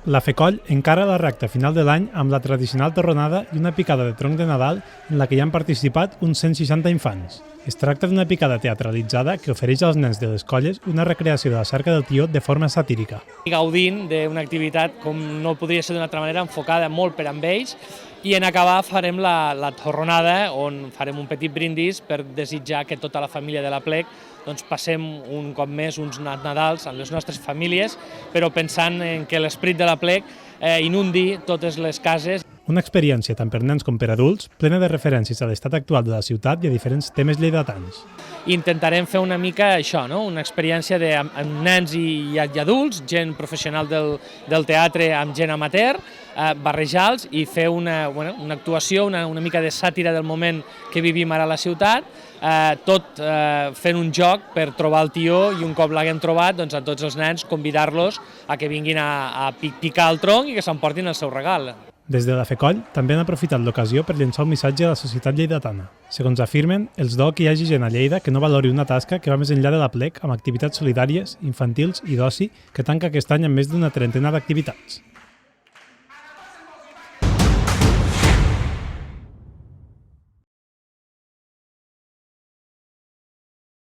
La FECOLL encara la recta final de l'any amb la tradicional torronada i una picada de tronc de Nadal en la que hi han participat uns 160 infants. Es tracta d'una picada teatralitzada que ofereix als nens de les colles una recreació de la cerca del tió de forma satírica. Gaudint d'una activitat, com no podria ser d'una altra manera, enfocada molt per amb ells, i en acabar farem la torronada, on farem un petit brindis per desitjar que tota la família de l'Aplec passem un cop més uns Nadals amb les nostres famílies, però pensant en que l'esperit de l'Aplec inundi totes les cases. Una experiència tant per nens com per adults, plena de referències a l'estat actual de la ciutat i a diferents temes lleidatans. Intentarem fer una mica això, una experiència amb nens i adults, gent professional del teatre amb gent amateur, barrejar-los i fer una actuació, una mica de sàtira del moment que vivim ara a la ciutat, tot fent un joc per trobar el tió i un cop l'haguem trobat, a tots els nens convidar-los a que vinguin a picar el tronc i que s'emportin el seu regal. Des de la FECOLL també han aprofitat l'ocasió per llençar un missatge a la societat lleidatana. Segons afirmen, els dol que hi hagi gent a Lleida que no valori una tasca que va més enllà de l'Aplec amb activitats solidàries, infantils i d'oci que tanca aquest any amb més d'una trentena d'activitats.